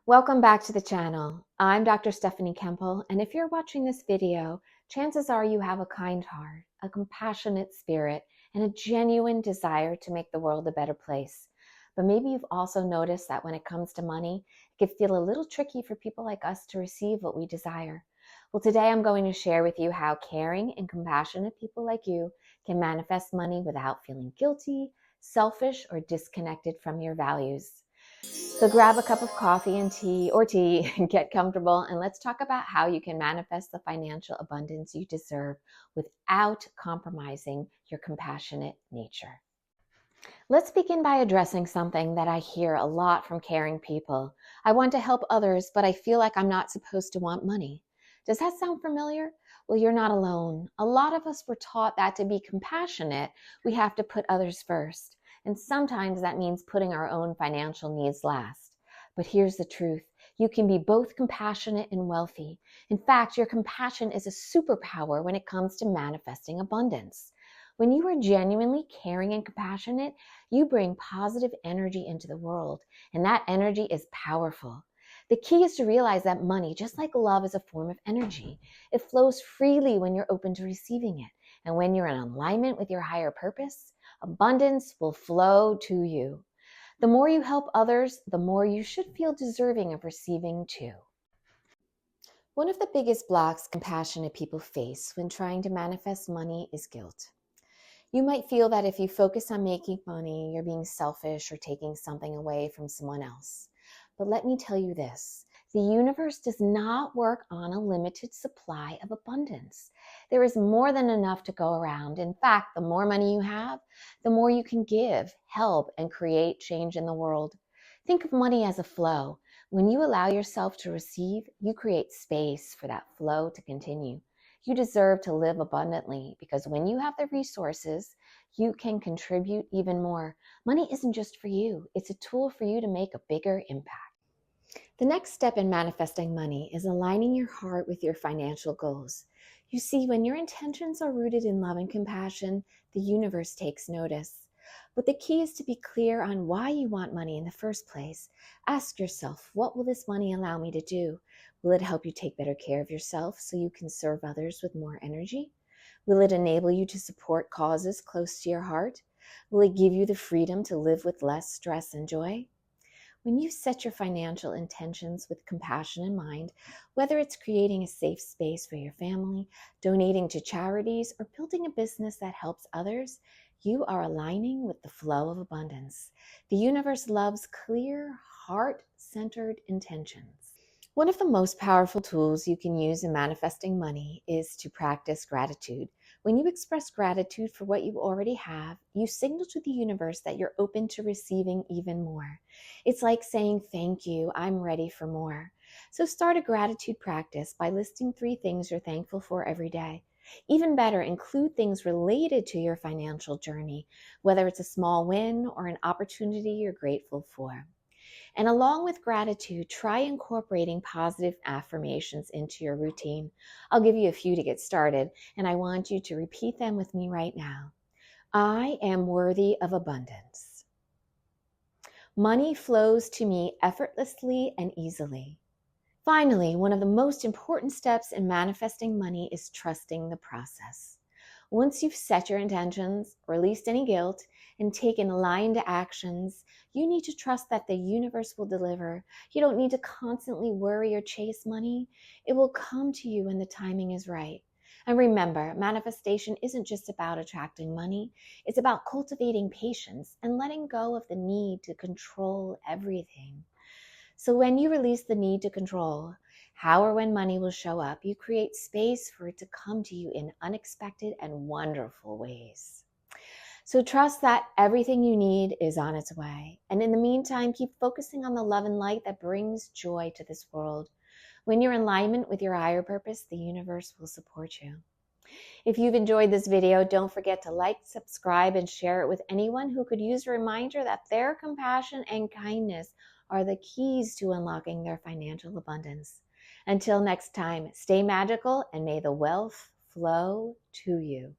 Welcome back to the channel. I'm Dr. Stephanie Koempel, and if you're watching this video, chances are you have a kind heart, a compassionate spirit, and a genuine desire to make the world a better place. But maybe you've also noticed that when it comes to money, it can feel a little tricky for people like us to receive what we desire. Well, today I'm going to share with you how caring and compassionate people like you can manifest money without feeling guilty, selfish, or disconnected from your values. So grab a cup of coffee and tea, and get comfortable, and let's talk about how you can manifest the financial abundance you deserve without compromising your compassionate nature. Let's begin by addressing something that I hear a lot from caring people. I want to help others, but I feel like I'm not supposed to want money. Does that sound familiar? Well, you're not alone. A lot of us were taught that to be compassionate, we have to put others first. And sometimes that means putting our own financial needs last. But here's the truth. You can be both compassionate and wealthy. In fact, your compassion is a superpower when it comes to manifesting abundance. When you are genuinely caring and compassionate, you bring positive energy into the world, and that energy is powerful. The key is to realize that money, just like love, is a form of energy. It flows freely when you're open to receiving it. And when you're in alignment with your higher purpose, abundance will flow to you. The more you help others, the more you should feel deserving of receiving too. One of the biggest blocks compassionate people face when trying to manifest money is guilt. You might feel that if you focus on making money, you're being selfish or taking something away from someone else. But let me tell you this, the universe does not work on a limited supply of abundance. There is more than enough to go around. In fact, the more money you have, the more you can give, help, and create change in the world. Think of money as a flow. When you allow yourself to receive, you create space for that flow to continue. You deserve to live abundantly because when you have the resources, you can contribute even more. Money isn't just for you. It's a tool for you to make a bigger impact. The next step in manifesting money is aligning your heart with your financial goals. You see, when your intentions are rooted in love and compassion, the universe takes notice. But the key is to be clear on why you want money in the first place. Ask yourself, what will this money allow me to do? Will it help you take better care of yourself so you can serve others with more energy? Will it enable you to support causes close to your heart? Will it give you the freedom to live with less stress and joy? When you set your financial intentions with compassion in mind, whether it's creating a safe space for your family, donating to charities, or building a business that helps others, you are aligning with the flow of abundance. The universe loves clear, heart-centered intentions. One of the most powerful tools you can use in manifesting money is to practice gratitude. When you express gratitude for what you already have, you signal to the universe that you're open to receiving even more. It's like saying, thank you, I'm ready for more. So start a gratitude practice by listing 3 things you're thankful for every day. Even better, include things related to your financial journey, whether it's a small win or an opportunity you're grateful for. And along with gratitude, try incorporating positive affirmations into your routine. I'll give you a few to get started, and I want you to repeat them with me right now. I am worthy of abundance. Money flows to me effortlessly and easily. Finally, one of the most important steps in manifesting money is trusting the process. Once you've set your intentions, released any guilt, and taken aligned actions, you need to trust that the universe will deliver. You don't need to constantly worry or chase money. It will come to you when the timing is right. And remember, manifestation isn't just about attracting money. It's about cultivating patience and letting go of the need to control everything. So when you release the need to control how or when money will show up, you create space for it to come to you in unexpected and wonderful ways. So trust that everything you need is on its way. And in the meantime, keep focusing on the love and light that brings joy to this world. When you're in alignment with your higher purpose, the universe will support you. If you've enjoyed this video, don't forget to like, subscribe, and share it with anyone who could use a reminder that their compassion and kindness are the keys to unlocking their financial abundance. Until next time, stay magical and may the wealth flow to you.